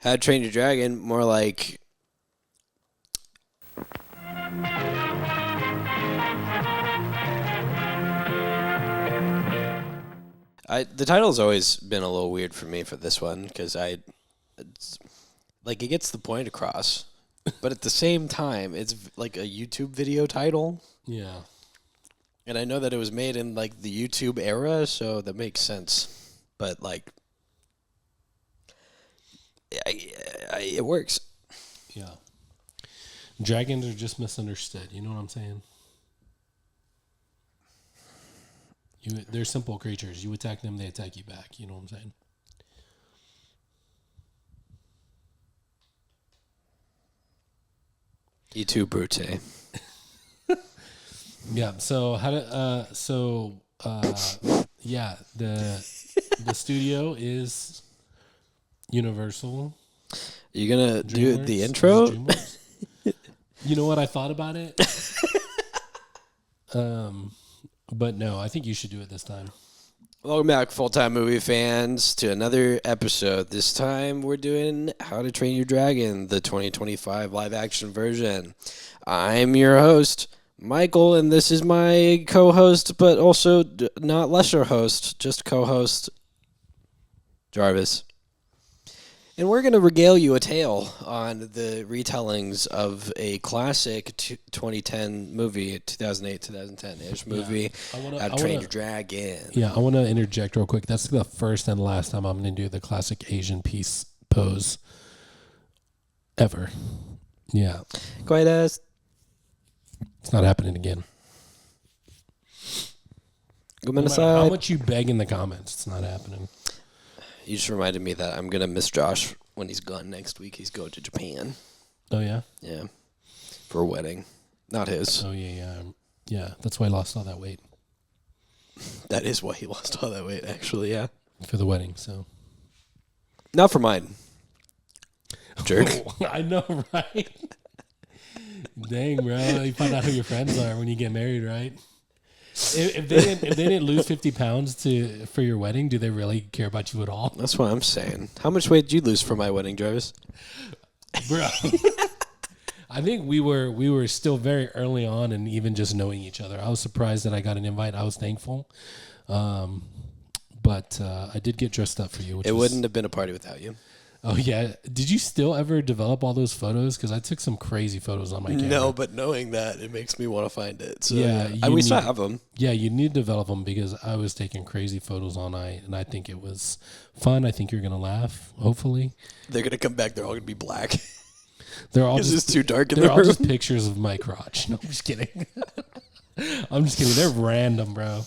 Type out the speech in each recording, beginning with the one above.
How to Train Your Dragon, more like the title's always been a little weird for me for this one because it's, like it gets the point across, but at the same time, it's like a YouTube video title. Yeah. And I know that it was made in like the YouTube era, so that makes sense. But like, it works. Yeah. Dragons are just misunderstood. You know what I'm saying? They're simple creatures. You attack them, they attack you back. You know what I'm saying? You too, Brute. Yeah. So yeah, the studio is Universal. You gonna do DreamWorks. the intro? DreamWorks. You know what I thought about it? But no, I think you should do it this time. Welcome back, full-time movie fans, to another episode. This time we're doing How to Train Your Dragon, the 2025 live-action version. I'm your host, Michael, and this is my co-host, but also not lesser host, just co-host, Jarvis. And we're going to regale you a tale on the retellings of a classic 2010 movie, 2008, 2010-ish movie, How to Train Your Dragon. Yeah, I want to interject real quick. That's the first and last time I'm going to do the classic Asian peace pose ever. Yeah. Quite as. It's not happening again. No matter how much you beg in the comments, it's not happening. You just reminded me that I'm going to miss Josh when he's gone next week. He's going to Japan. Oh, yeah? Yeah. For a wedding. Not his. Oh, yeah. Yeah, that's why I lost all that weight. That is why he lost all that weight, actually, yeah. For the wedding, so. Not for mine. Jerk. Oh, I know, right? Dang, bro. You find out who your friends are when you get married, right? If they didn't lose 50 pounds for your wedding, do they really care about you at all? That's what I'm saying. How much weight did you lose for my wedding, Jarvis? Bro, I think we were still very early on and even just knowing each other. I was surprised that I got an invite. I was thankful. But I did get dressed up for you. It wouldn't have been a party without you. Oh, yeah. Did you still ever develop all those photos? Because I took some crazy photos on my camera. No, but knowing that, it makes me want to find it. So, yeah. We still have them. Yeah, you need to develop them because I was taking crazy photos all night, and I think it was fun. I think you're going to laugh, hopefully. They're going to come back. They're all going to be black. They're all just, it's too dark in the room. They're all just room. pictures of my crotch. No, I'm just kidding. I'm just kidding. They're random, bro.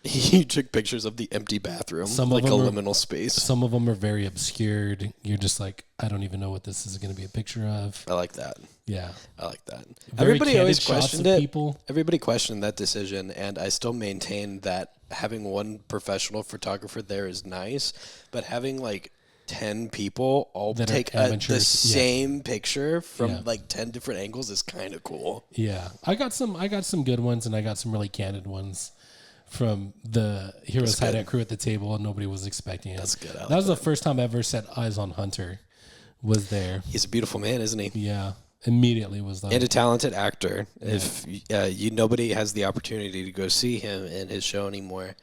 You took pictures of the empty bathroom, like a liminal space. Some of them are very obscured. You're just like, I don't even know what this is going to be a picture of. I like that. Yeah. I like that. Very Everybody always questioned it. People. Everybody questioned that decision, and I still maintain that having one professional photographer there is nice, but having like 10 people all that take the same picture from like 10 different angles is kind of cool. Yeah. I got some good ones, and I got some really candid ones from the Heroes Hideout crew at the table, and nobody was expecting it. That's good. That was the first time I ever set eyes on Hunter. Was there? He's a beautiful man, isn't he? Yeah, immediately was like, and a talented actor. Yeah. If nobody has the opportunity to go see him in his show anymore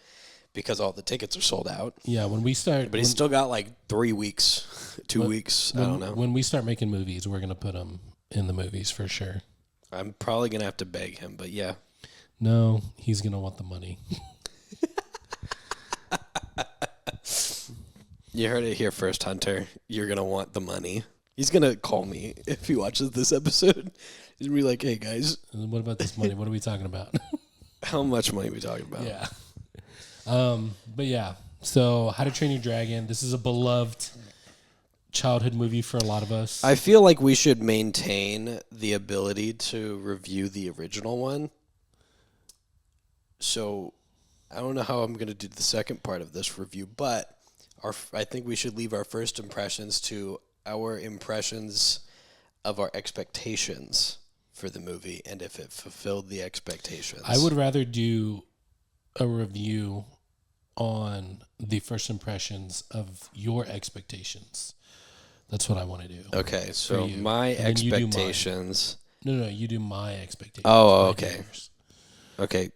because all the tickets are sold out. Yeah, when we start, but he's still got like 3 weeks, 2 weeks. I don't know. When we start making movies, we're gonna put him in the movies for sure. I'm probably gonna have to beg him, but yeah. No, he's going to want the money. You heard it here first, Hunter. You're going to want the money. He's going to call me if he watches this episode. He's going to be like, hey, guys. What about this money? What are we talking about? How much money are we talking about? Yeah. But yeah, so How to Train Your Dragon. This is a beloved childhood movie for a lot of us. I feel like we should maintain the ability to review the original one. So, I don't know how I'm going to do the second part of this review, but I think we should leave our first impressions to our impressions of our expectations for the movie and if it fulfilled the expectations. I would rather do a review on the first impressions of your expectations That's what I want to do. Okay, so you. my And then you do mine. expectations. No, you do my expectations. Oh, I do okay. yours. Okay,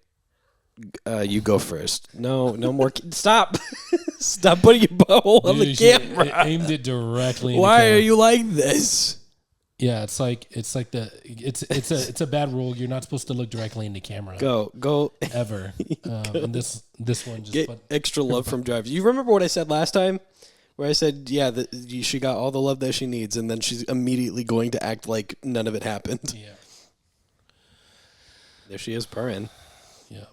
you go first. No more. Stop! Stop putting your butthole on the Dude, she camera. aimed it directly. In the Why camera. are you like this? Yeah, it's a bad rule. You're not supposed to look directly into camera. Go. Ever. And this one just Get put extra love from drivers. You remember what I said last time? Where I said, yeah, she got all the love that she needs, and then she's immediately going to act like none of it happened. Yeah. There she is, purring. Yeah.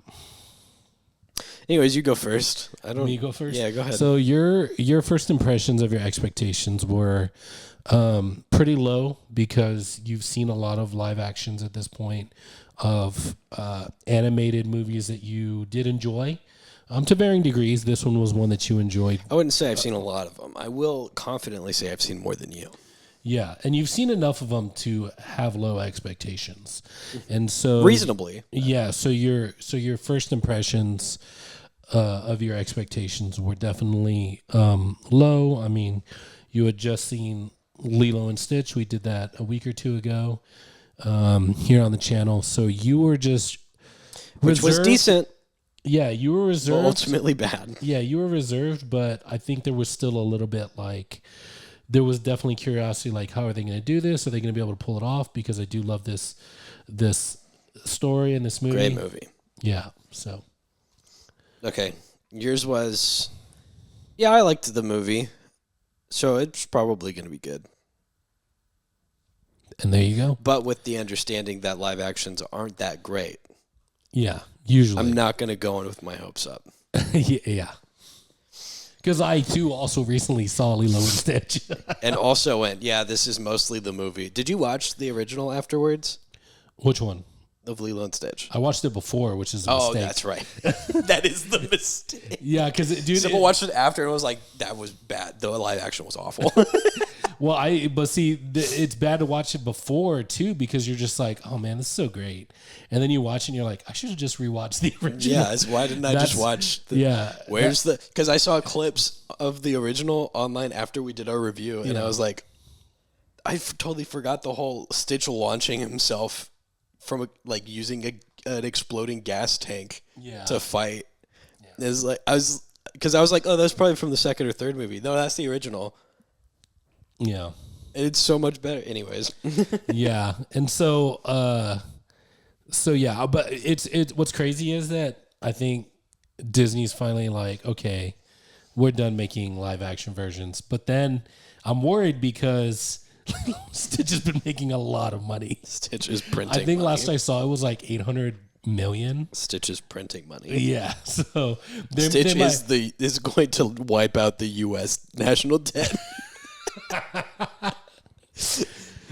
Anyways, you go first. I don't. Me go first? Yeah, go ahead. So your first impressions of your expectations were pretty low because you've seen a lot of live actions at this point of animated movies that you did enjoy. To varying degrees, this one was one that you enjoyed. I wouldn't say I've seen a lot of them. I will confidently say I've seen more than you. Yeah, and you've seen enough of them to have low expectations, and so Reasonably. yeah. So your first impressions of your expectations were definitely low. I mean, you had just seen Lilo and Stitch. We did that a week or two ago here on the channel. So you were just Which was decent, Yeah, you were but reserved. ultimately bad. Yeah, you were reserved, but I think there was still a little bit like there was definitely curiosity, like how are they going to do this? Are they going to be able to pull it off? Because I do love this story and this movie. Great movie. Yeah. So Okay. Yours was, yeah, I liked the movie, so it's probably going to be good. and there you go. But with the understanding that live actions aren't that great, Yeah. Usually. I'm not going to go in with my hopes up. Yeah. Because I too also recently saw Lilo and Stitch. And also went, yeah, this is mostly the movie. Did you watch the original afterwards Which one? of Lilo and Stitch? I watched it before, which is a Oh, mistake. that's right. That is the mistake. Yeah, because dude, Sybil watched it after and was like, that was bad. The live action was awful. but see, it's bad to watch it before too because you're just like, oh man, this is so great, and then you watch it and you're like, I should have just rewatched the original. Yeah, why didn't I just watch the... Yeah. Where's the... Because I saw clips of the original online after we did our review, and I was like, I totally forgot the whole Stitch launching himself from, using an exploding gas tank to fight. Yeah. It was like, because I was like, oh, that's probably from the second or third movie. No, that's the original. Yeah. It's so much better. Anyways. Yeah. And so yeah, but it's what's crazy is that I think Disney's finally like, okay, we're done making live action versions. But then I'm worried because Stitch has been making a lot of money. Stitch is printing I think money. last I saw it was like 800 million. Stitch is printing money. Yeah. So Stitch is going to wipe out the U.S. national debt.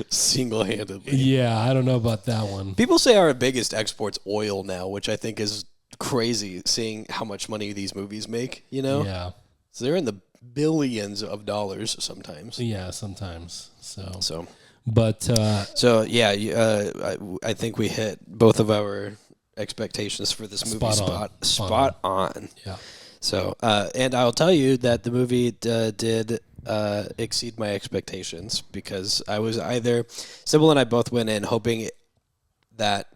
Single-handedly. Yeah, I don't know about that one. People say our biggest export's oil now, which I think is crazy, seeing how much money these movies make, you know? Yeah. So they're in the billions of dollars sometimes. Yeah, sometimes. But I think we hit both of our expectations for this movie spot on. Yeah. So, and I'll tell you that the movie did exceed my expectations because I was Sybil and I both went in hoping that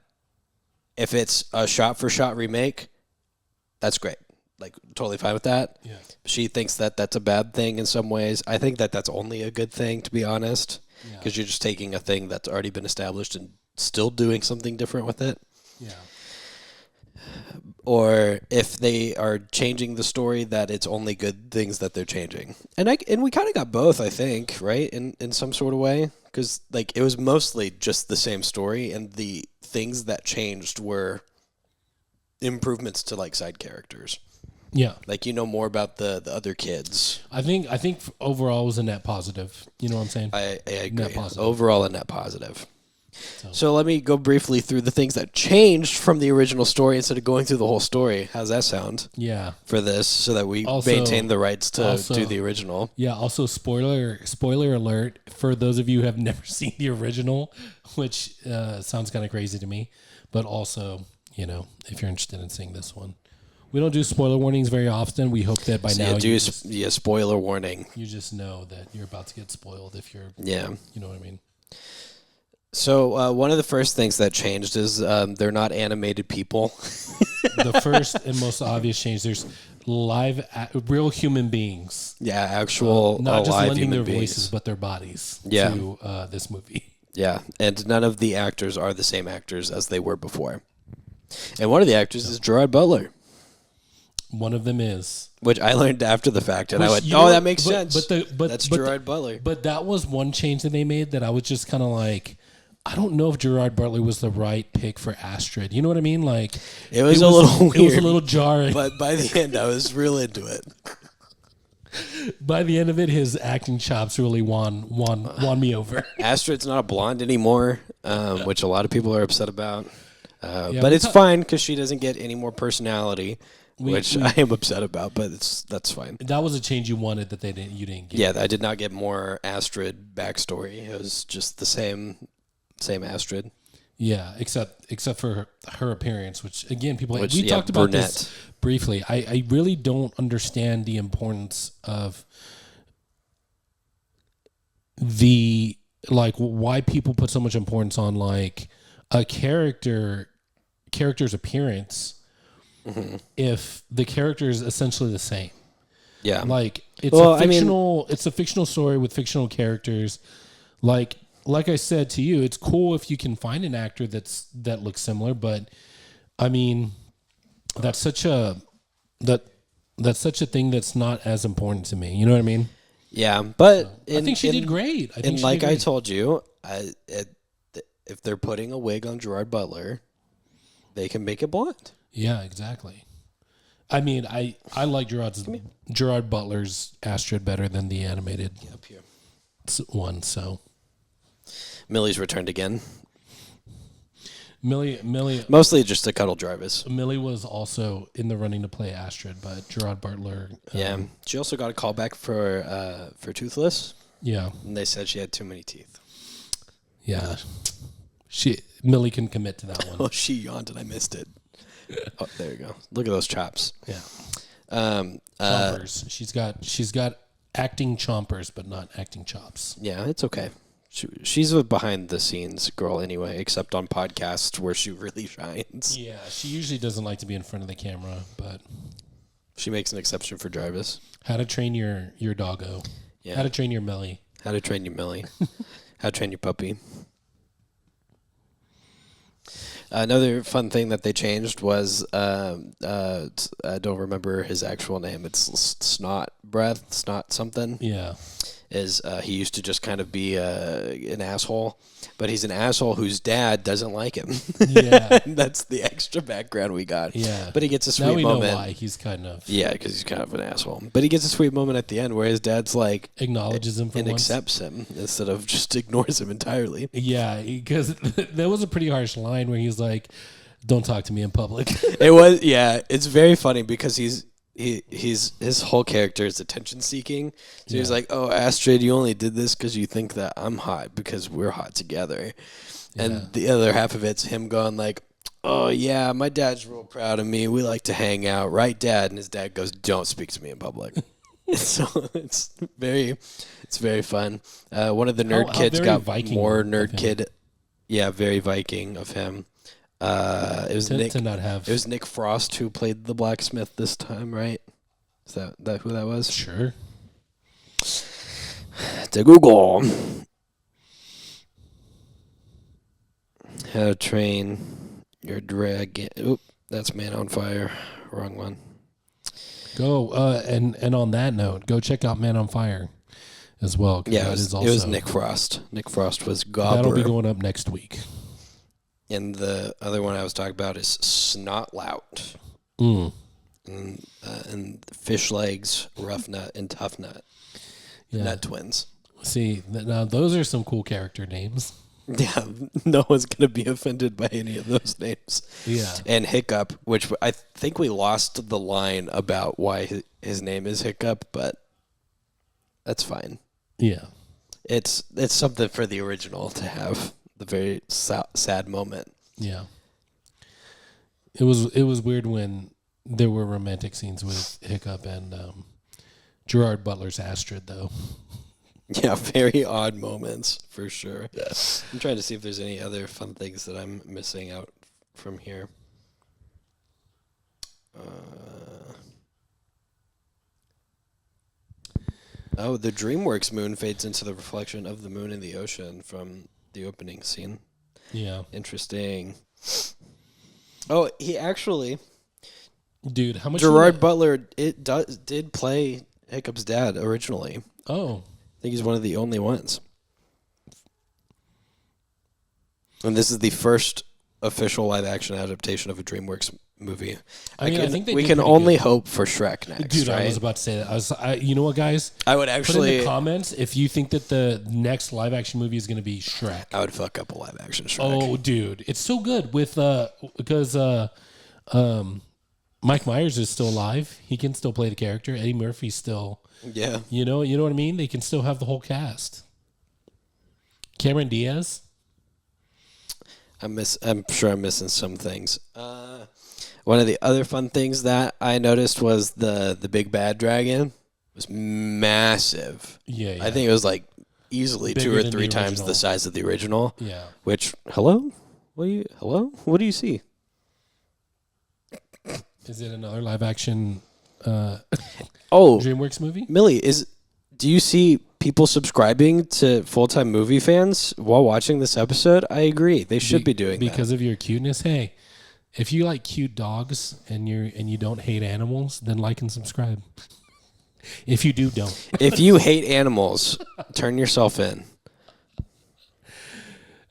if it's a shot-for-shot remake, that's great. Like, totally fine with that. Yeah. She thinks that that's a bad thing in some ways. I think that that's only a good thing, to be honest, because you're just taking a thing that's already been established and still doing something different with it. Yeah. Or if they are changing the story, that it's only good things that they're changing. And we kind of got both, I think, right? In some sort of way. Because, it was mostly just the same story, and the things that changed were improvements to, side characters. Yeah. More about the other kids. I think overall it was a net positive. You know what I'm saying? I agree. Net positive. Overall, a net positive. So let me go briefly through the things that changed from the original story instead of going through the whole story. How's that sound? Yeah. For this, so that we Also- maintain the rights to do the original. Yeah. Also, spoiler alert for those of you who have never seen the original, which sounds kind of crazy to me, but also, if you're interested in seeing this one, We don't do spoiler warnings very often. We hope that by So now spoiler warning. you just know that you're about to get spoiled if you're, Yeah. you know what I mean? So one of the first things that changed is they're not animated people. The first and most obvious change, there's real human beings. Yeah, actual not just alive lending human their beings. voices, but their bodies Yeah. to this movie. Yeah, and none of the actors are the same actors as they were before. And one of the actors is Gerard Butler, One of them is. which I learned after the fact, and Which, I went, you "Oh, know, that makes sense." That's but Gerard Butler. But that was one change that they made that I was just kind of like, I don't know if Gerard Butler was the right pick for Astrid. You know what I mean? Like It was a little It was a weird, little jarring. But by the end, I was real into it. By the end of it, his acting chops really won me over. Astrid's not a blonde anymore, which a lot of people are upset about. Yeah, but it's fine because she doesn't get any more personality, which we- I am upset about. But that's fine. That was a change you wanted that you didn't get. Yeah, I did not get more Astrid backstory. It was just the same Astrid. Yeah, except for her appearance, which again, we yeah, talked about brunette. this briefly. I really don't understand the importance of why people put so much importance on like a character's appearance if the character is essentially the same. Yeah, Like it's it's a fictional story with fictional characters. Like I said to you, it's cool if you can find an actor that looks similar, but I mean, that's such a thing that's not as important to me. You know what I mean? yeah, but I think she did great. I told you, if they're putting a wig on Gerard Butler, they can make it blonde. Yeah, exactly. I mean, I like Gerard Butler's Astrid better than the animated Up here. one. So Millie's returned again. Millie Mostly just to cuddle Jarvis. Millie was also in the running to play Astrid, but Gerard Butler. Yeah, she also got a call back for Toothless, Yeah. and they said she had too many teeth. Yeah. Millie can commit to that one. Oh, she yawned and I missed it. Oh, there you go. Look at those chops. Yeah. Uh, Chompers. She's got acting chompers, but not acting chops. yeah, it's okay. She's a behind the scenes girl anyway, except on podcasts where she really shines. Yeah, she usually doesn't like to be in front of the camera, but She makes an exception for Jarvis. How to Train Your Doggo. Yeah. How to Train Your Millie. How to Train Your Millie. How to Train Your Puppy. Another fun thing that they changed was I don't remember his actual name. It's Snot something. Yeah. He used to just kind of be an asshole, but he's an asshole whose dad doesn't like him. Yeah. And that's the extra background we got. Yeah. But he gets a sweet Now we moment. know why he's kind of Yeah, because he's kind of an asshole. But he gets a sweet moment at the end where his dad's like acknowledges him for and once. accepts him instead of just ignores him entirely. Yeah, because there was a pretty harsh line where he's like, "Don't talk to me in public." It was, yeah. It's very funny because he's his whole character is attention seeking. So he's Yeah. like, "Oh, Astrid, you only did this because you think that I'm hot because we're hot together." Yeah. And the other half of it's him going like, "Oh yeah, my dad's real proud of me. We like to hang out, right, Dad?" And his dad goes, "Don't speak to me in public." So it's very fun. One of the nerd How kids very got Viking more of nerd him. kid. Yeah, very Viking of him. It was Nick. to not have. It was Nick Frost who played the blacksmith this time, right? Is that who that was? Sure. To Google. How to Train Your Dragon. Oop, that's Man on Fire. Wrong one. Go and on that note, go check out Man on Fire as well. 'Cause Yeah, that it is was Nick Frost. Nick Frost was That'll be Gobber. going up next week. And the other one I was talking about is Snotlout. Mm. And Fish Legs, Rough Nut, and Tough Nut. Yeah. Nut twins. See, now those are some cool character names. Yeah, no one's going to be offended by any of those names. Yeah. And Hiccup, which I think we lost the line about why his name is Hiccup, but that's fine. Yeah. It's something for the original to have the very sad moment. Yeah. It was weird when there were romantic scenes with Hiccup and Gerard Butler's Astrid, though. Yeah, very odd moments for sure. I'm trying to see if there's any other fun things that I'm missing out from here. Oh, the DreamWorks moon fades into the reflection of the moon in the ocean from the opening scene. Yeah. Interesting. Oh, he actually, Dude, how much... Gerard Butler did play Hiccup's dad originally. Oh. I think he's one of the only ones. And this is the first official live-action adaptation of a DreamWorks movie. I think we can only hope for Shrek next. Dude, right? I was about to say that. You know what, guys? I would Put in actually. the comments if you think that the next live-action movie is going to be Shrek. I would fuck up a live-action Shrek. Oh, dude, it's so good with because Mike Myers is still alive. He can still play the character. Eddie Murphy's still. Yeah. You know what I mean? They can still have the whole cast. Cameron Diaz. I'm sure I'm missing some things. One of the other fun things that I noticed was the big bad dragon was massive. Yeah. I think it was like easily Bigger 2 or than 3 the times original. the size of the original. Yeah. Which hello? What do you see? Is it another live-action Oh, DreamWorks movie? Millie, do you see people subscribing to Full-Time Movie Fans while watching this episode? I agree. They should be doing that. Because of your cuteness. Hey, if you like cute dogs and you don't hate animals, then like and subscribe. If you do, don't. If you hate animals, turn yourself in.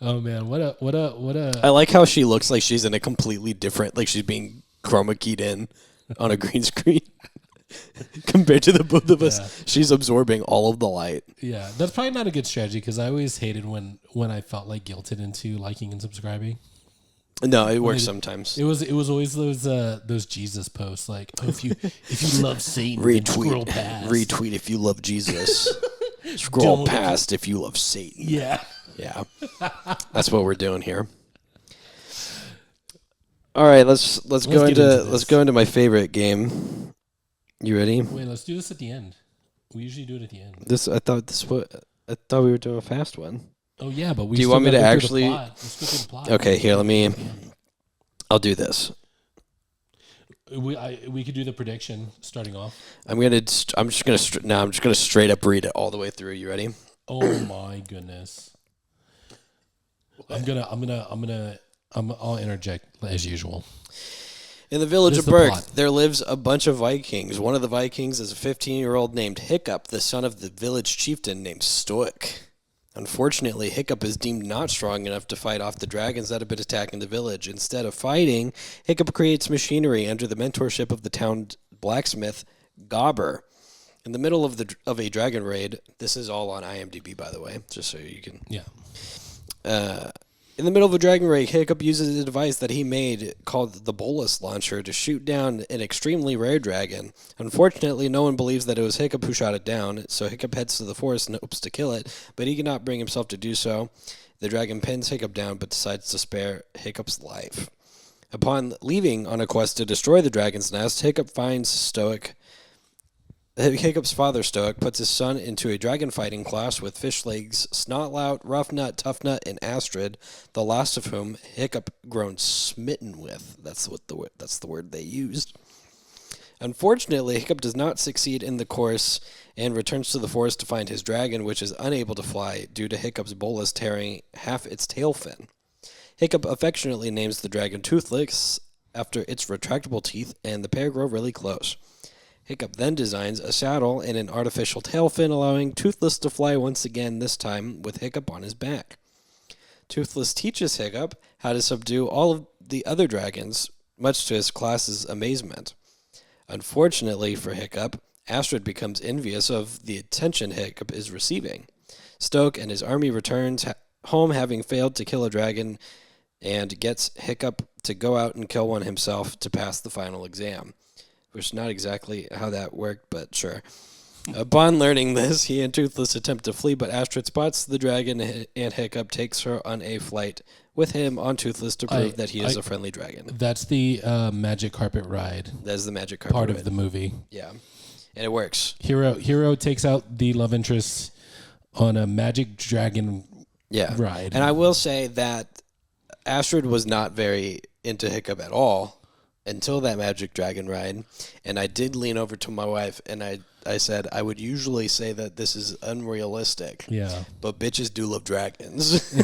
Oh man, what a I like how she looks like she's in a completely different, like she's being chroma keyed in on a green screen. Compared to the both of us, she's absorbing all of the light. Yeah, that's probably not a good strategy because I always hated when I felt like guilted into liking and subscribing. No, it works sometimes. It was always those Jesus posts like, oh, if you love Satan, then scroll past. Retweet if you love Jesus. Scroll past if you love Satan. Yeah. Yeah. That's what we're doing here. All right, let's go into my favorite game. You ready? Wait, let's do this at the end. We usually do it at the end. I thought we were doing a fast one. Oh yeah, but we. Do you still want me to gotta go actually? through the plot. Let's go through the plot. Okay, here. I'll do this. We could do the prediction starting off. I'm just gonna straight up read it all the way through. You ready? Oh my goodness. I'll interject as usual. In the village This of is the Berk, plot. there lives a bunch of Vikings. One of the Vikings is a 15-year-old named Hiccup, the son of the village chieftain named Stoic. Unfortunately, Hiccup is deemed not strong enough to fight off the dragons that have been attacking the village. Instead of fighting, Hiccup creates machinery under the mentorship of the town blacksmith, Gobber. In the middle of a dragon raid, this is all on IMDb, by the way, just so you can... Yeah. In the middle of a dragon raid, Hiccup uses a device that he made called the Bolus Launcher to shoot down an extremely rare dragon. Unfortunately, no one believes that it was Hiccup who shot it down, so Hiccup heads to the forest and hopes to kill it, but he cannot bring himself to do so. The dragon pins Hiccup down, but decides to spare Hiccup's life. Upon leaving on a quest to destroy the dragon's nest, Hiccup's father, Stoic, puts his son into a dragon fighting class with Fish Legs, Snotlout, Roughnut, Toughnut, and Astrid, the last of whom Hiccup grown smitten with. That's the word they used. Unfortunately, Hiccup does not succeed in the course and returns to the forest to find his dragon, which is unable to fly due to Hiccup's bolus tearing half its tail fin. Hiccup affectionately names the dragon Toothless after its retractable teeth, and the pair grow really close. Hiccup then designs a saddle and an artificial tail fin, allowing Toothless to fly once again, this time with Hiccup on his back. Toothless teaches Hiccup how to subdue all of the other dragons, much to his class's amazement. Unfortunately for Hiccup, Astrid becomes envious of the attention Hiccup is receiving. Stoic and his army returns home having failed to kill a dragon and gets Hiccup to go out and kill one himself to pass the final exam. Which is not exactly how that worked, but sure. Upon learning this, he and Toothless attempt to flee, but Astrid spots the dragon and Hiccup takes her on a flight with him on Toothless to prove that he is a friendly dragon. That's the magic carpet ride. That's the magic carpet part ride. of the movie. Yeah, and it works. Hero takes out the love interest on a magic dragon ride. And I will say that Astrid was not very into Hiccup at all until that magic dragon ride. And I did lean over to my wife and I said, I would usually say that this is unrealistic. Yeah. But bitches do love dragons.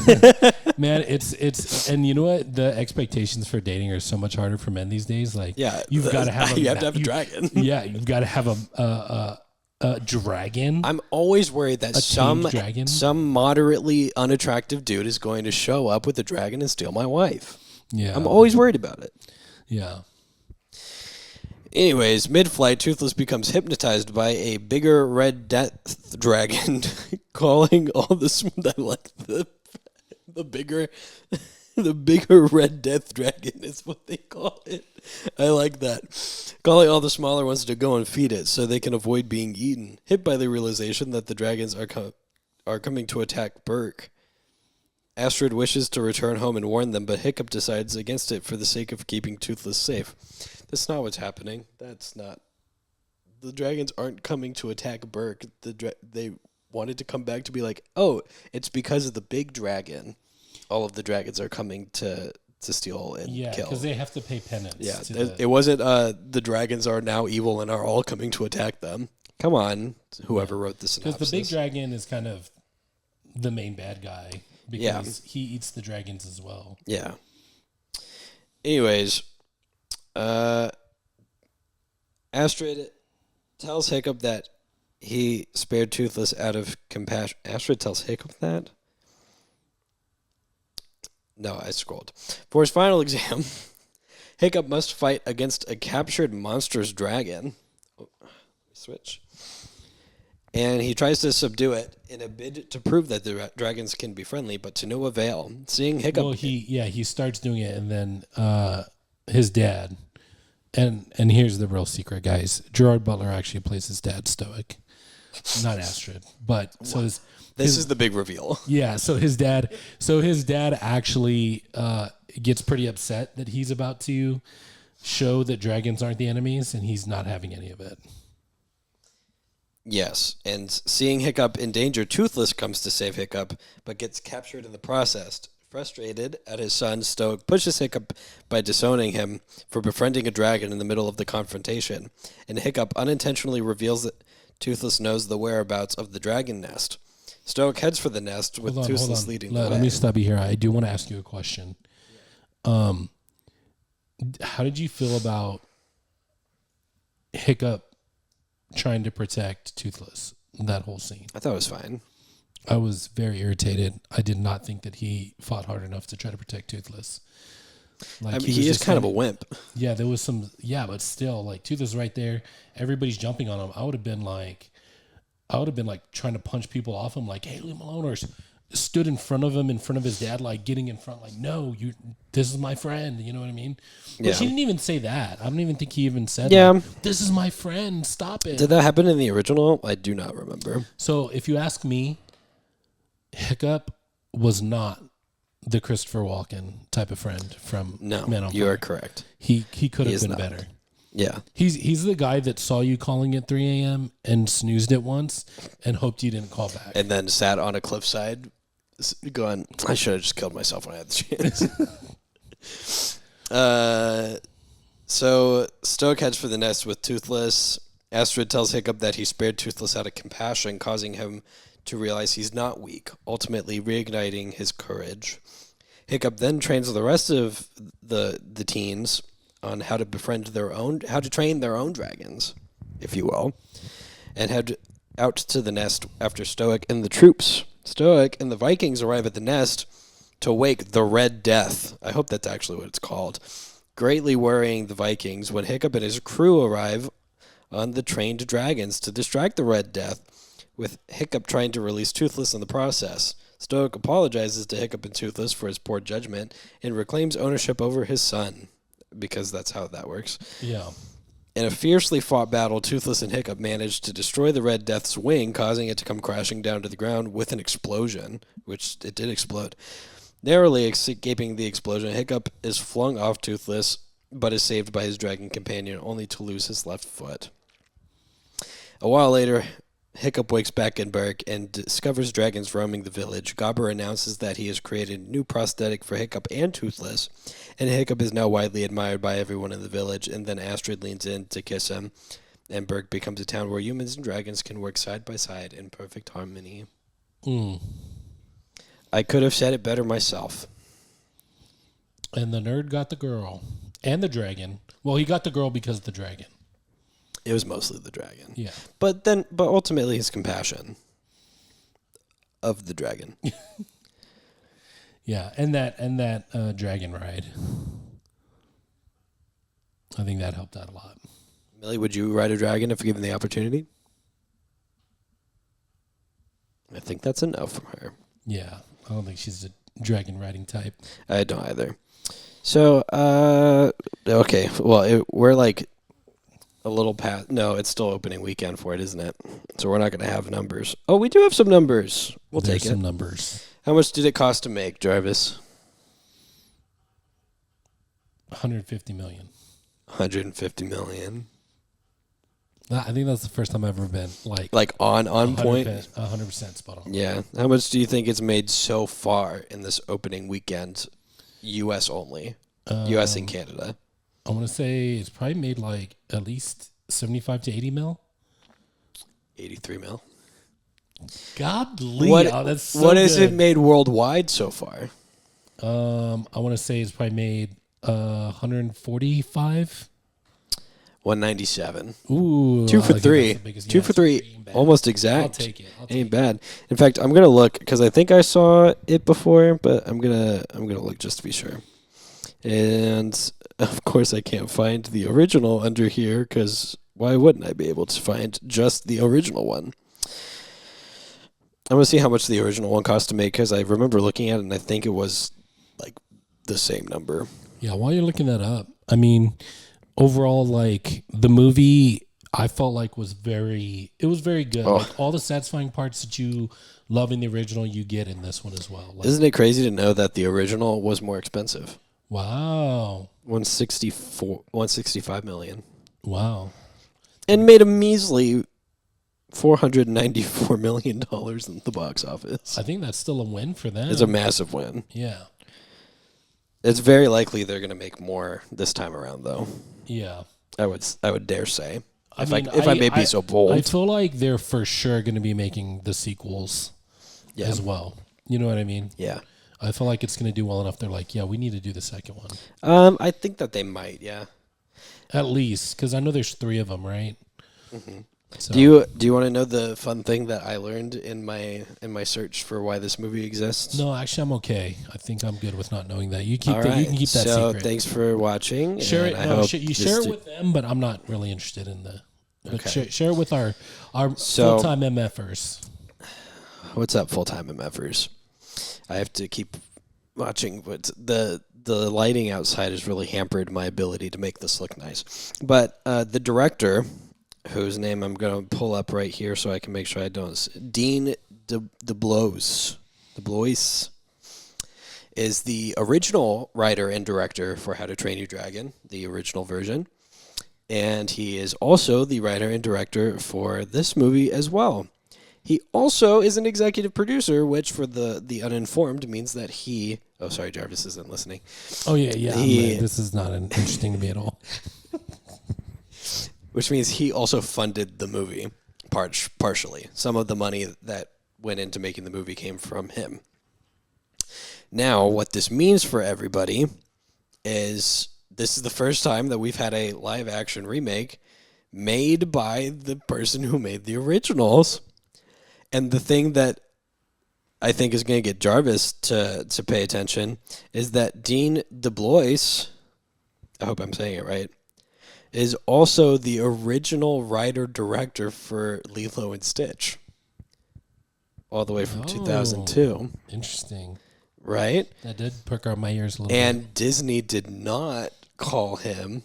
Man, it's and you know what? The expectations for dating are so much harder for men these days. Like, you've got to have you have to have a dragon. Yeah, you've got to have a dragon. I'm always worried that some moderately unattractive dude is going to show up with a dragon and steal my wife. Yeah. I'm always worried about it. Yeah. Anyways, mid-flight, Toothless becomes hypnotized by a bigger red death dragon, calling all the I like the bigger red death dragon is what they call it. I like that. Calling all the smaller ones to go and feed it so they can avoid being eaten. Hit by the realization that the dragons are coming to attack Burke. Astrid wishes to return home and warn them, but Hiccup decides against it for the sake of keeping Toothless safe. That's not what's happening. That's not. The dragons aren't coming to attack Burke. They wanted to come back to be like, oh, it's because of the big dragon. All of the dragons are coming to steal and kill. Yeah, because they have to pay penance. Yeah, it wasn't the dragons are now evil and are all coming to attack them. Come on, whoever wrote the synopsis. Because the big dragon is kind of the main bad guy. Because he eats the dragons as well. Yeah. Anyways, Astrid tells Hiccup that he spared Toothless out of compassion. Astrid tells Hiccup that? No, I scrolled. For his final exam, Hiccup must fight against a captured monstrous dragon. Oh, switch. And he tries to subdue it in a bid to prove that the dragons can be friendly, but to no avail. Seeing Hiccup... Well, he starts doing it, and then his dad... And here's the real secret, guys. Gerard Butler actually plays his dad, Stoic. Not Astrid. But so this is the big reveal. Yeah, so his dad actually gets pretty upset that he's about to show that dragons aren't the enemies, and he's not having any of it. Yes, and seeing Hiccup in danger, Toothless comes to save Hiccup, but gets captured in the process. Frustrated at his son, Stoic pushes Hiccup by disowning him for befriending a dragon in the middle of the confrontation, and Hiccup unintentionally reveals that Toothless knows the whereabouts of the dragon nest. Stoic heads for the nest, with Toothless leading the way. Let me stop you here. I do want to ask you a question. How did you feel about Hiccup trying to protect Toothless, that whole scene? I thought it was fine. I was very irritated. I did not think that he fought hard enough to try to protect Toothless. Like he is kind of a wimp. Yeah, there was some. Yeah, but still, like Toothless right there. Everybody's jumping on him. I would have been like trying to punch people off him. Like, hey, leave him alone. Or stood in front of him, in front of his dad, like getting in front. Like, no, this is my friend. You know what I mean? But he didn't even say that. I don't even think he even said, like, this is my friend. Stop it. Did that happen in the original? I do not remember. So if you ask me, Hiccup was not the Christopher Walken type of friend from Man on Fire. You are correct. He could have been better. Yeah. He's the guy that saw you calling at 3 a.m. and snoozed it once and hoped you didn't call back. And then sat on a cliffside going, I should have just killed myself when I had the chance. So Stoic heads for the nest with Toothless. Astrid tells Hiccup that he spared Toothless out of compassion, causing him to realize he's not weak, ultimately reigniting his courage. Hiccup then trains the rest of the teens on how to how to train their own dragons, if you will, and head out to the nest after Stoic and the troops. Stoic and the Vikings arrive at the nest to wake the Red Death. I hope that's actually what it's called. Greatly worrying the Vikings when Hiccup and his crew arrive on the trained dragons to distract the Red Death, with Hiccup trying to release Toothless in the process. Stoic apologizes to Hiccup and Toothless for his poor judgment and reclaims ownership over his son, because that's how that works. Yeah. In a fiercely fought battle, Toothless and Hiccup managed to destroy the Red Death's wing, causing it to come crashing down to the ground with an explosion, which it did explode. Narrowly escaping the explosion, Hiccup is flung off Toothless, but is saved by his dragon companion, only to lose his left foot. A while later, Hiccup wakes back in Burke and discovers dragons roaming the village. Gobber announces that he has created a new prosthetic for Hiccup and Toothless, and Hiccup is now widely admired by everyone in the village, and then Astrid leans in to kiss him, and Burke becomes a town where humans and dragons can work side by side in perfect harmony. I could have said it better myself. And the nerd got the girl. And the dragon. Well, he got the girl because of the dragon. It was mostly the dragon. Yeah. But ultimately his compassion of the dragon. Yeah, and that dragon ride. I think that helped out a lot. Millie, would you ride a dragon if given the opportunity? I think that's a no from her. Yeah, I don't think she's a dragon riding type. I don't either. So, okay. Well, we're like a little past. No, it's still opening weekend for it, isn't it? So we're not going to have numbers. Oh, we do have some numbers. We'll There's take it. some numbers. How much did it cost to make, Jarvis? $150 million. $150 million. I think that's the first time I've ever been Like on point. 100% spot on. Yeah. How much do you think it's made so far in this opening weekend? U.S. only. U.S. and Canada. I want to say it's probably made like at least 75 to 80 mil. 83 mil. Godly. What, that's so what has good. it made worldwide so far? I want to say it's probably made 145. 197. Ooh. Two for I think three. that's the biggest- Two yeah, for it's three. pretty bad. Almost exact. I'll take it. Ain't bad. In fact, I'm gonna look because I think I saw it before, but I'm gonna look just to be sure. And of course, I can't find the original under here because why wouldn't I be able to find just the original one? I'm gonna see how much the original one cost to make because I remember looking at it and I think it was like the same number. Yeah, while you're looking that up, I mean, overall, like the movie, I felt like was very good. Oh. Like all the satisfying parts that you love in the original, you get in this one as well. Like, Isn't it crazy to know that the original was more expensive? wow, 165 million, wow. and made a measly $494 million in the box office. I think that's still a win for them. It's a massive win. Yeah, It's very likely they're going to make more this time around, though. yeah. I would dare say, I if mean, I may be so bold. I feel like they're for sure going to be making the sequels as well. You know what I mean? Yeah. I feel like it's going to do well enough. They're like, yeah, we need to do the second one. I think that they might. Yeah. At least, because I know there's 3 of them, right? Mm-hmm. So, Do you want to know the fun thing that I learned in my search for why this movie exists? No, actually, I'm okay. I think I'm good with not knowing that. You keep All that. right. You can keep that so secret. Thanks for watching. Share and it. I No, hope you this share it with them, but I'm not really interested in the. But Okay. share it with our So- full-time MFers. What's up, full-time MFers? I have to keep watching, but the lighting outside has really hampered my ability to make this look nice. But the director, whose name I'm going to pull up right here so I can make sure I don't... Dean DeBlois is the original writer and director for How to Train Your Dragon, the original version. And he is also the writer and director for this movie as well. He also is an executive producer, which for the uninformed means that he... Oh, sorry, Jarvis isn't listening. Oh yeah. He- This is not interesting to me at all. Which means he also funded the movie, partially. Some of the money that went into making the movie came from him. Now, what this means for everybody is this is the first time that we've had a live-action remake made by the person who made the originals. And the thing that I think is going to get Jarvis to pay attention is that Dean DeBlois, I hope I'm saying it right, is also the original writer-director for Lilo and Stitch. All the way from 2002. Interesting. Right? That did perk up my ears a little bit. And Disney did not call him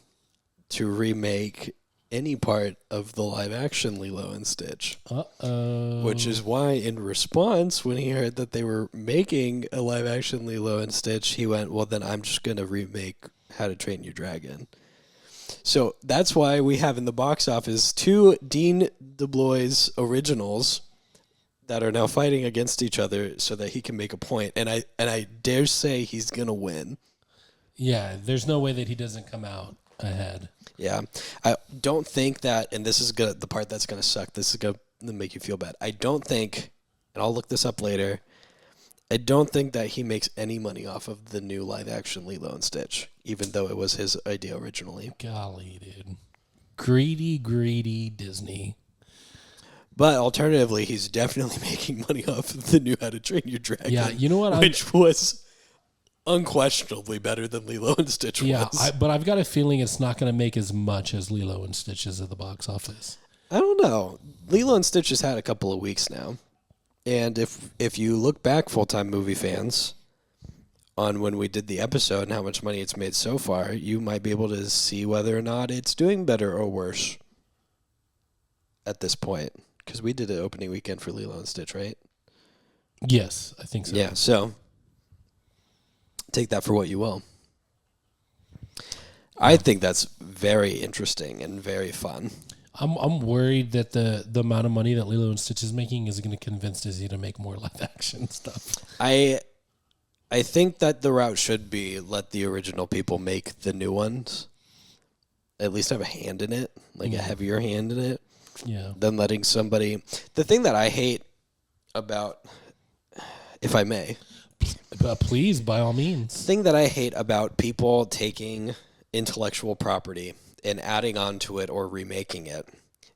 to remake any part of the live action Lilo and Stitch. Uh-oh. Which is why, in response, when he heard that they were making a live action Lilo and Stitch, he went, well, then I'm just going to remake How to Train Your Dragon. So that's why we have in the box office 2 Dean DeBlois originals that are now fighting against each other so that he can make a point. And I dare say he's going to win. Yeah, there's no way that he doesn't come out ahead. Yeah. I don't think that, and this is the part that's going to suck. This is going to make you feel bad. I don't think, and I'll look this up later, I don't think that he makes any money off of the new live-action Lilo and Stitch, even though it was his idea originally. Golly, dude. Greedy Disney. But alternatively, he's definitely making money off of the new How to Train Your Dragon. Yeah, you know what? Which was unquestionably better than Lilo and Stitch was. But I've got a feeling it's not going to make as much as Lilo and Stitch is at the box office. I don't know. Lilo and Stitch has had a couple of weeks now. And if you look back, full-time movie fans, on when we did the episode and how much money it's made so far, you might be able to see whether or not it's doing better or worse at this point. Because we did an opening weekend for Lilo and Stitch, right? Yes, I think so. Yeah, so take that for what you will. I think that's very interesting and very fun. I'm worried that the amount of money that Lilo and Stitch is making is going to convince Disney to make more live action stuff. I think that the route should be let the original people make the new ones. At least have a hand in it, like a heavier hand in it. Yeah. Than letting somebody. The thing that I hate about, if I may, Please, by all means. the thing that I hate about people taking intellectual property and adding onto it or remaking it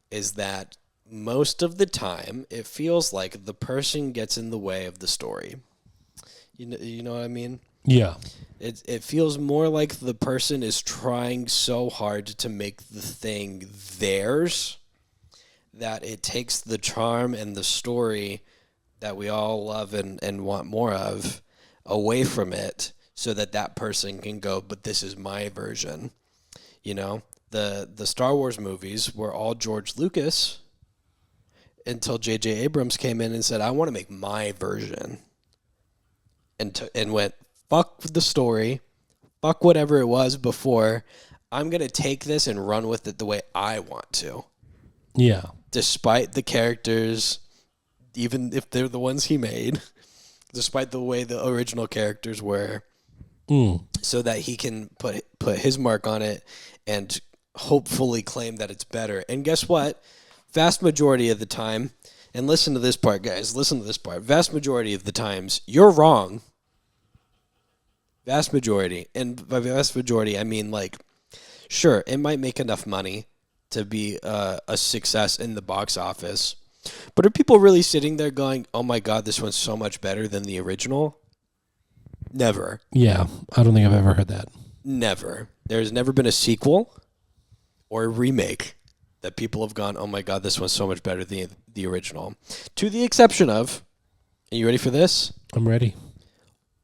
is that most of the time it feels like the person gets in the way of the story. You know what I mean? Yeah. It feels more like the person is trying so hard to make the thing theirs that it takes the charm and the story that we all love and want more of away from it so that that person can go, but this is my version. You know, the Star Wars movies were all George Lucas until J.J. Abrams came in and said, I want to make my version. And went, fuck the story, fuck whatever it was before. I'm going to take this and run with it the way I want to. Yeah. Despite the characters, even if they're the ones he made, despite the way the original characters were, so that he can put his mark on it and hopefully claim that it's better. And guess what? Vast majority of the time, and listen to this part, guys, listen to this part. Vast majority of the times, you're wrong. Vast majority. And by vast majority, I mean, like, sure, it might make enough money to be a success in the box office. But are people really sitting there going, oh my God, this one's so much better than the original? Never. Yeah. I don't think I've ever heard that. Never. There's never been a sequel or a remake that people have gone, oh my God, this one's so much better than the original. To the exception of, are you ready for this? I'm ready.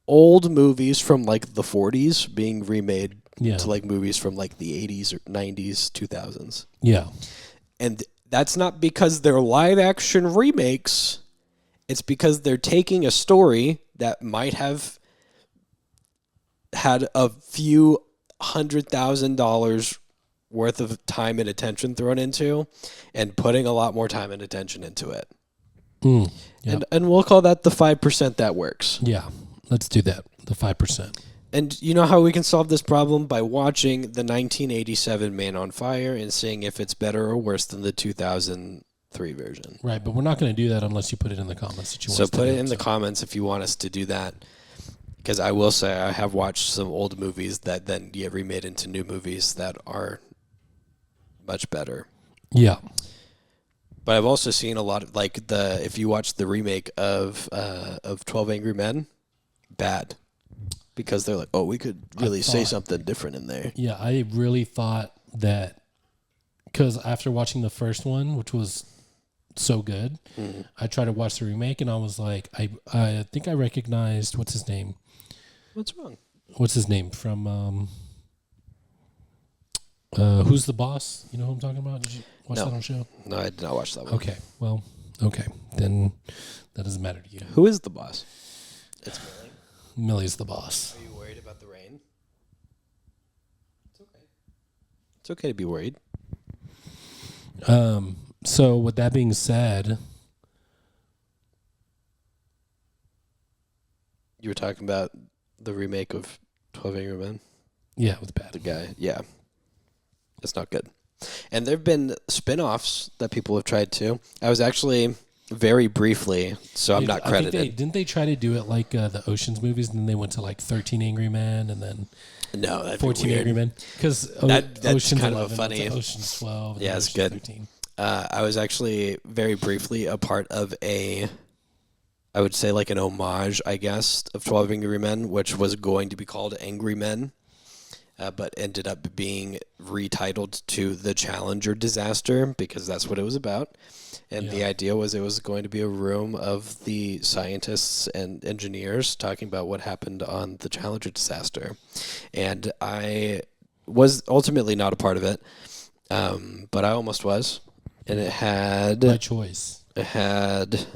Old movies from like the 40s being remade Yeah. to like movies from like the 80s or 90s, 2000s. Yeah. And that's not because they're live action remakes. It's because they're taking a story that might have had a few $100,000 worth of time and attention thrown into and putting a lot more time and attention into it. Yeah. And we'll call that the 5% that works. Yeah. Let's do that. The 5%. And you know how we can solve this problem? By watching the 1987 Man on Fire and seeing if it's better or worse than the 2003 version. Right, but we're not going to do that unless you put it in the comments. That you want So us to put do it in the comments if you want us to do that. Because I will say I have watched some old movies that then get remade into new movies that are much better. Yeah. But I've also seen a lot of, like, if you watch the remake of 12 Angry Men, bad. Because they're like, oh, we could really say something different in there. Yeah, I really thought that, because after watching the first one, which was so good, I tried to watch the remake, and I was like, I think I recognized, what's his name? What's wrong? What's his name from Who's the Boss? You know who I'm talking about? Did you watch No. that on show? No, I did not watch that one. Okay. Well, okay. Then that doesn't matter to you. Who is the boss? It's Millie. Millie's the boss. Are you worried about the rain? It's okay. It's okay to be worried. So with that being said, You were talking about the remake of 12 Angry Men? yeah, it was bad. The guy. Yeah. It's not good. And there have been spin-offs that people have tried to. I was actually very briefly, so I'm not I think credited. didn't they try to do it like the Ocean's movies, and then they went to like 13 Angry Men, and then No, that'd 14 be weird. Angry Men? Because That's Ocean's kind of 11, funny. it's Ocean's 12. and Yeah, then it's Ocean's good. 13. I was actually very briefly a part of I would say like an homage, I guess, of 12 Angry Men, which was going to be called Angry Men, but ended up being retitled to The Challenger Disaster because that's what it was about. And the idea was it was going to be a room of the scientists and engineers talking about what happened on the Challenger disaster. And I was ultimately not a part of it, but I almost was. And it had... By choice. It had...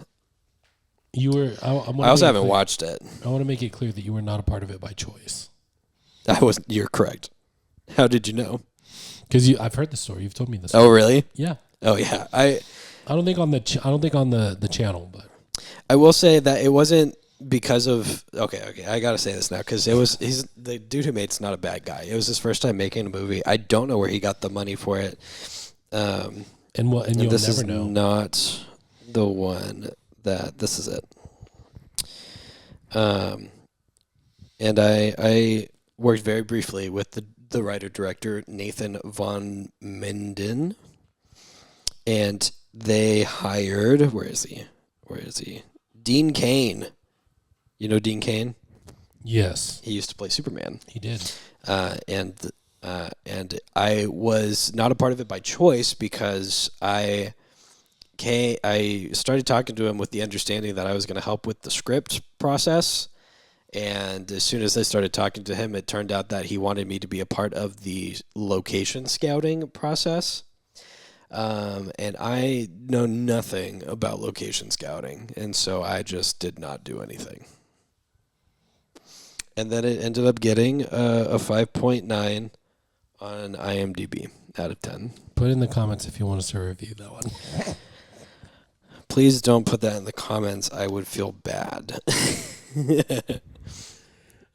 You were. I also haven't watched it. I want to make it clear that you were not a part of it by choice. You're correct. How did you know? Because I've heard the story. You've told me this. Oh, really? Yeah. Oh, yeah. I don't think on the channel, but I will say that it wasn't because of okay. I gotta say this now because he's the dude who made it's not a bad guy. It was his first time making a movie. I don't know where he got the money for it. And you'll this never is know. Not the one that this is it. And I worked very briefly with the writer director Nathan von Minden, and they hired where is he? Dean Cain. You know Dean Cain? Yes, He used to play Superman. he did. And I was not a part of it by choice because I started talking to him with the understanding that I was going to help with the script process. And as soon as I started talking to him, it turned out that he wanted me to be a part of the location scouting process. And I know nothing about location scouting, and so I just did not do anything. And then it ended up getting a 5.9 on IMDb out of 10. Put in the comments if you want us to review that one. Please don't put that in the comments. I would feel bad.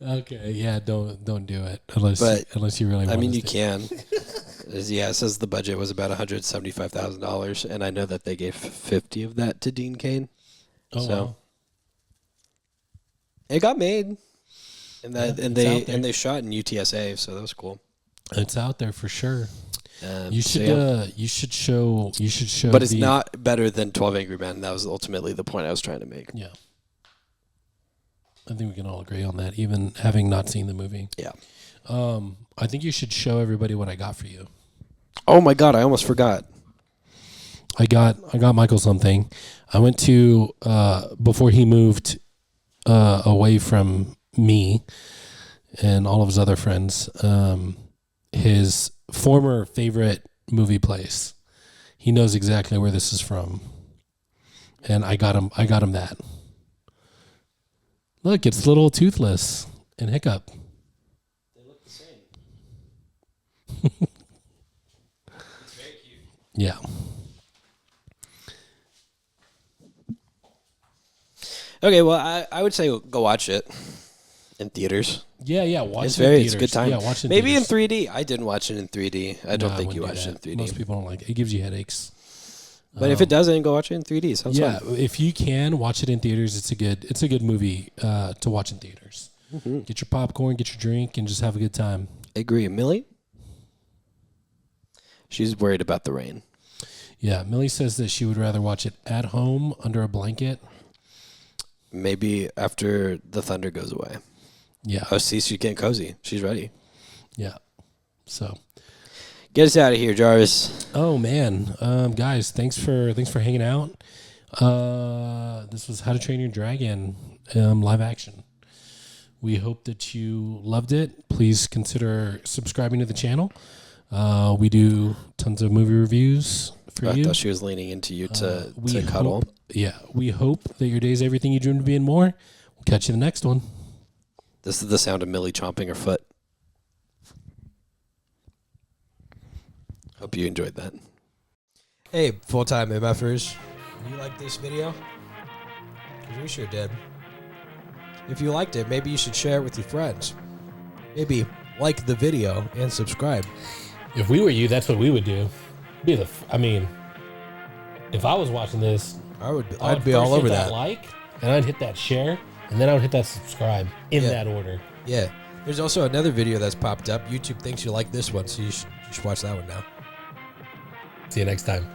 Okay, yeah, don't do it unless you really want. I mean, you to. can. Yeah, it says the budget was about $175,000, and I know that they gave 50 of that to Dean Cain. Oh, So wow. it got made, and they shot in UTSA, so that was cool. It's out there for sure. You should You should show. But it's not better than 12 Angry Men. That was ultimately the point I was trying to make. Yeah. I think we can all agree on that, even having not seen the movie. Yeah. I think you should show everybody what I got for you. Oh my God, I almost forgot. I got Michael something. I went to before he moved away from me and all of his other friends. His former favorite movie place. He knows exactly where this is from, and I got him that. Look, it's Little Toothless and Hiccup. They look the same. It's very cute. Yeah. Okay, well, I would say go watch it in theaters. Yeah. Watch It's it in it's a theaters. good time. Yeah, watch it in Maybe theaters. in 3D. I didn't watch it in 3D. I don't No, think you wouldn't watched do it in that. 3D. Most people don't like it. It gives you headaches. But if it doesn't, go watch it in 3D. Sounds Yeah, fun. if you can watch it in theaters, it's a good movie to watch in theaters. Mm-hmm. Get your popcorn, get your drink, and just have a good time. Agree. Millie? She's worried about the rain. Yeah, Millie says that she would rather watch it at home under a blanket. Maybe after the thunder goes away. Yeah, Oh, see, she's getting cozy. She's ready. yeah. So, Get us out of here, Jarvis. oh man, guys, thanks for hanging out. This was How to Train Your Dragon live action. We hope that you loved it. Please consider subscribing to the channel. We do tons of movie reviews for I you. thought she was leaning into you to We cuddle. hope, we hope that your day's everything you dreamed of being more. We'll catch you in the next one. This is the sound of Millie chomping her foot. Hope you enjoyed that. Hey, full-time MFers. You like this video? Because we sure did. If you liked it, maybe you should share it with your friends. Maybe like the video and subscribe. If we were you, that's what we would do. If I was watching this, I'd be all over that. Like, and I'd hit that share, and then I would hit that subscribe in that order. Yeah. There's also another video that's popped up. YouTube thinks you like this one, so you should watch that one now. See you next time.